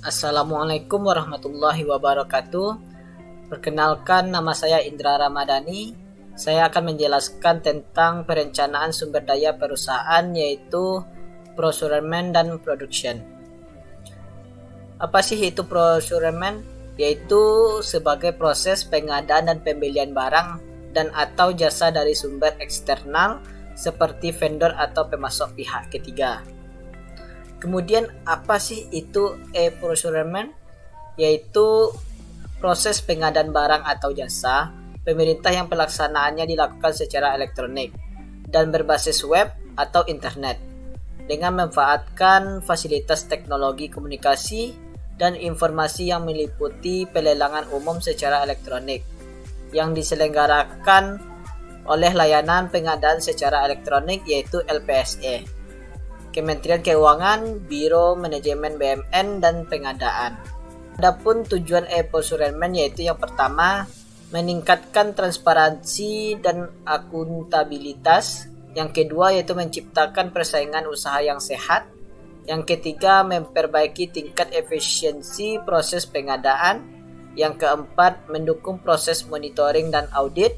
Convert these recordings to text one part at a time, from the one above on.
Assalamualaikum warahmatullahi wabarakatuh. Perkenalkan, nama saya Indra Ramadhani. Saya akan menjelaskan tentang perencanaan sumber daya perusahaan, yaitu procurement dan production. Apa sih itu procurement? Yaitu sebagai proses pengadaan dan pembelian barang dan atau jasa dari sumber eksternal seperti vendor atau pemasok pihak ketiga. Kemudian apa sih itu e-procurement? Yaitu proses pengadaan barang atau jasa pemerintah yang pelaksanaannya dilakukan secara elektronik dan berbasis web atau internet dengan memanfaatkan fasilitas teknologi komunikasi dan informasi yang meliputi pelelangan umum secara elektronik yang diselenggarakan oleh layanan pengadaan secara elektronik yaitu LPSE, Kementerian Keuangan, Biro Manajemen BUMN dan Pengadaan. Adapun tujuan e-procurement yaitu yang pertama, meningkatkan transparansi dan akuntabilitas. Yang kedua yaitu menciptakan persaingan usaha yang sehat. Yang ketiga, memperbaiki tingkat efisiensi proses pengadaan. Yang keempat, mendukung proses monitoring dan audit.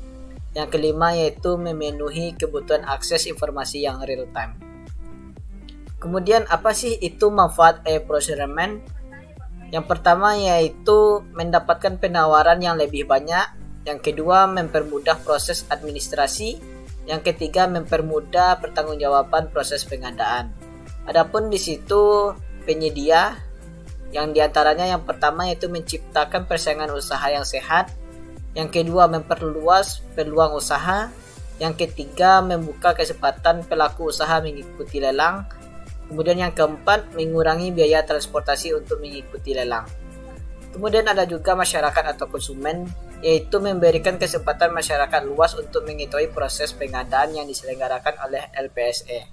Yang kelima yaitu memenuhi kebutuhan akses informasi yang real time. Kemudian apa sih itu manfaat e-procurement? Yang pertama yaitu mendapatkan penawaran yang lebih banyak. Yang kedua, mempermudah proses administrasi. Yang ketiga, mempermudah pertanggungjawaban proses pengadaan. Adapun di situ penyedia yang diantaranya yang pertama yaitu menciptakan persaingan usaha yang sehat. Yang kedua, memperluas peluang usaha. Yang ketiga, membuka kesempatan pelaku usaha mengikuti lelang. Kemudian yang keempat, mengurangi biaya transportasi untuk mengikuti lelang. Kemudian ada juga masyarakat atau konsumen, yaitu memberikan kesempatan masyarakat luas untuk mengetahui proses pengadaan yang diselenggarakan oleh LPSE.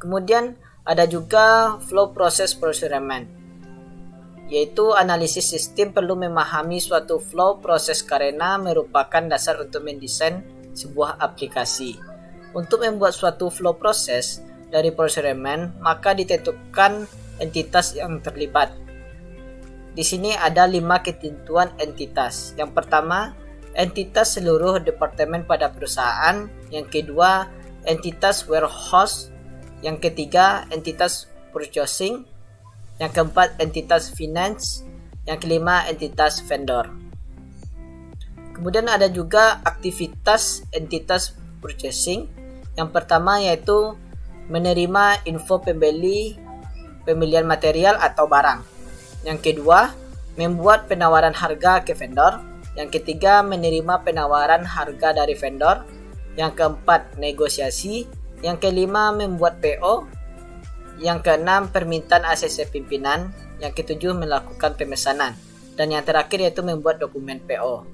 Kemudian ada juga flow process procurement, yaitu analisis sistem perlu memahami suatu flow proses karena merupakan dasar untuk mendesain sebuah aplikasi. Untuk membuat suatu flow proses dari procurement, maka ditentukan entitas yang terlibat. Di sini ada 5 ketentuan entitas. Yang pertama, entitas seluruh departemen pada perusahaan. Yang kedua, entitas warehouse. Yang ketiga, entitas purchasing. Yang keempat, entitas finance. Yang kelima, entitas vendor. Kemudian ada juga aktivitas entitas purchasing. Yang pertama yaitu menerima info pembelian material atau barang. Yang kedua, membuat penawaran harga ke vendor. Yang ketiga, menerima penawaran harga dari vendor. Yang keempat, negosiasi. Yang kelima, membuat PO. Yang keenam, permintaan ACC pimpinan. Yang ketujuh, melakukan pemesanan. Dan yang terakhir yaitu membuat dokumen PO.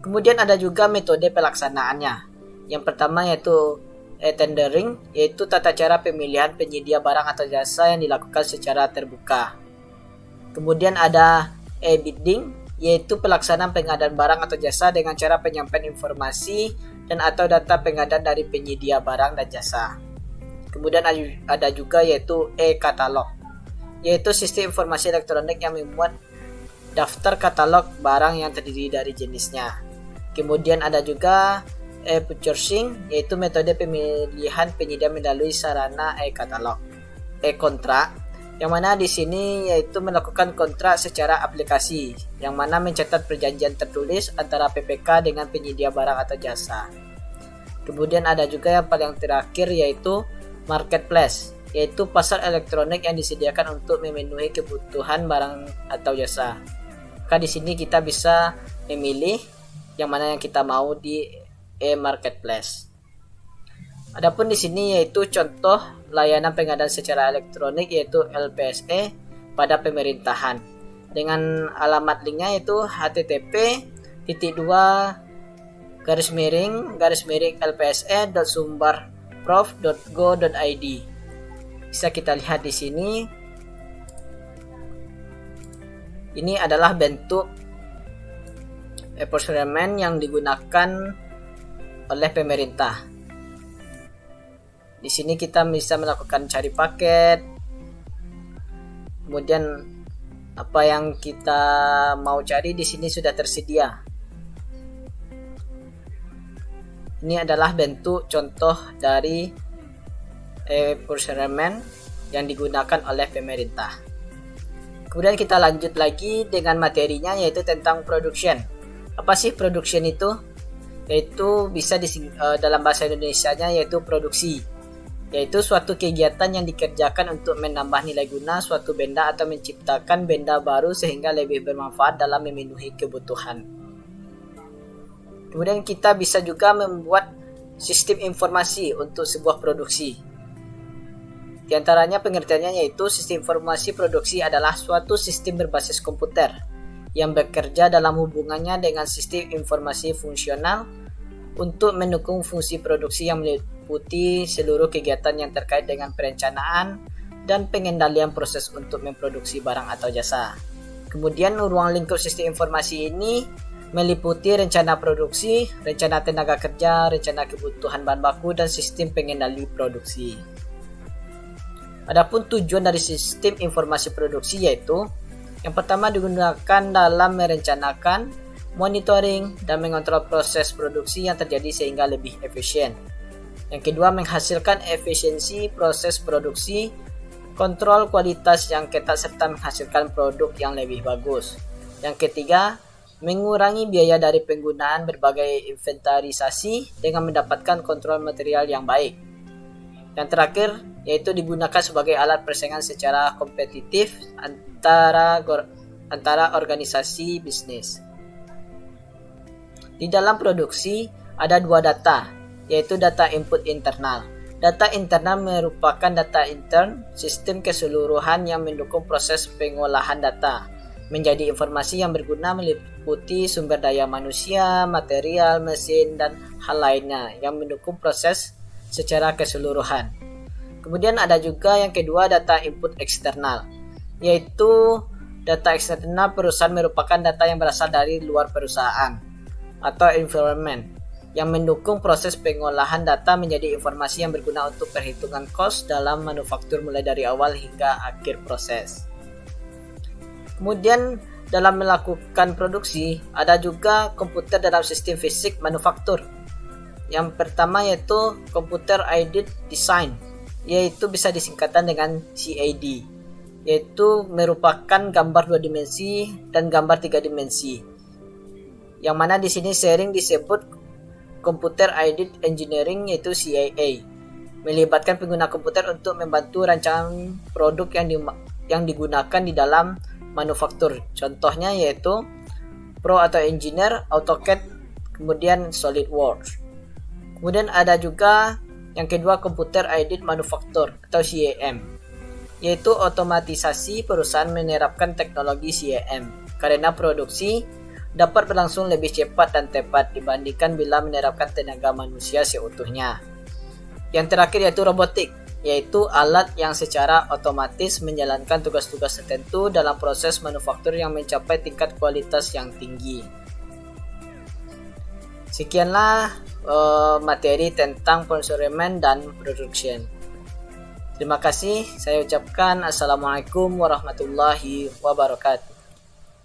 Kemudian ada juga metode pelaksanaannya. Yang pertama yaitu tendering, yaitu tata cara pemilihan penyedia barang atau jasa yang dilakukan secara terbuka. Kemudian ada e-bidding, yaitu pelaksanaan pengadaan barang atau jasa dengan cara penyampaian informasi dan atau data pengadaan dari penyedia barang dan jasa. Kemudian ada juga yaitu e-katalog, yaitu sistem informasi elektronik yang membuat daftar katalog barang yang terdiri dari jenisnya. Kemudian ada juga e-purchasing, yaitu metode pemilihan penyedia melalui sarana e-katalog. E-kontrak, yang mana di sini yaitu melakukan kontrak secara aplikasi, yang mana mencatat perjanjian tertulis antara PPK dengan penyedia barang atau jasa. Kemudian ada juga yang paling terakhir yaitu marketplace, yaitu pasar elektronik yang disediakan untuk memenuhi kebutuhan barang atau jasa. Maka di sini kita bisa memilih yang mana yang kita mau di e-marketplace. Adapun di sini yaitu contoh layanan pengadaan secara elektronik yaitu LPSE pada pemerintahan. Dengan alamat linknya yaitu http://lpse.sumbarprof.go.id. Bisa kita lihat di sini. Ini adalah bentuk e-procurement yang digunakan oleh pemerintah. Di sini kita bisa melakukan cari paket, Kemudian apa yang kita mau cari di sini sudah tersedia. Ini adalah bentuk contoh dari procurement yang digunakan oleh pemerintah. Kemudian kita lanjut lagi dengan materinya, yaitu tentang production. Apa sih production itu? Yaitu bisa dalam bahasa Indonesianya yaitu produksi, yaitu suatu kegiatan yang dikerjakan untuk menambah nilai guna suatu benda atau menciptakan benda baru sehingga lebih bermanfaat dalam memenuhi kebutuhan. Kemudian kita bisa juga membuat sistem informasi untuk sebuah produksi. Di antaranya pengertiannya yaitu sistem informasi produksi adalah suatu sistem berbasis komputer yang bekerja dalam hubungannya dengan sistem informasi fungsional untuk mendukung fungsi produksi yang meliputi seluruh kegiatan yang terkait dengan perencanaan dan pengendalian proses untuk memproduksi barang atau jasa. Kemudian ruang lingkup sistem informasi ini meliputi rencana produksi, rencana tenaga kerja, rencana kebutuhan bahan baku, dan sistem pengendali produksi. Adapun tujuan dari sistem informasi produksi yaitu yang pertama digunakan dalam merencanakan, monitoring, dan mengontrol proses produksi yang terjadi sehingga lebih efisien. Yang kedua, menghasilkan efisiensi proses produksi, kontrol kualitas yang ketat serta menghasilkan produk yang lebih bagus. Yang ketiga, mengurangi biaya dari penggunaan berbagai inventarisasi dengan mendapatkan kontrol material yang baik. Yang terakhir, yaitu digunakan sebagai alat persaingan secara kompetitif antara organisasi bisnis. Di dalam produksi ada dua data, yaitu data input internal. Data internal merupakan data intern, sistem keseluruhan yang mendukung proses pengolahan data, menjadi informasi yang berguna meliputi sumber daya manusia, material, mesin, dan hal lainnya yang mendukung proses secara keseluruhan. Kemudian ada juga yang kedua, data input eksternal, yaitu data eksternal perusahaan merupakan data yang berasal dari luar perusahaan atau environment yang mendukung proses pengolahan data menjadi informasi yang berguna untuk perhitungan cost dalam manufaktur mulai dari awal hingga akhir proses. Kemudian dalam melakukan produksi ada juga komputer dalam sistem fisik manufaktur. Yang pertama yaitu Computer Aided Design, yaitu bisa disingkatan dengan CAD, yaitu merupakan gambar 2 dimensi dan gambar 3 dimensi. Yang mana di sini sering disebut Computer Aided Engineering, yaitu CAA, melibatkan pengguna komputer untuk membantu rancangan produk yang digunakan di dalam manufaktur. Contohnya yaitu Pro atau Engineer, AutoCAD, kemudian SolidWorks. Kemudian ada juga yang kedua Computer Aided Manufacture atau CAM, yaitu otomatisasi perusahaan menerapkan teknologi CAM karena produksi dapat berlangsung lebih cepat dan tepat dibandingkan bila menerapkan tenaga manusia seutuhnya. Yang terakhir yaitu robotik, yaitu alat yang secara otomatis menjalankan tugas-tugas tertentu dalam proses manufaktur yang mencapai tingkat kualitas yang tinggi. Sekianlah materi tentang procurement dan production. Terima kasih, saya ucapkan Assalamualaikum warahmatullahi wabarakatuh.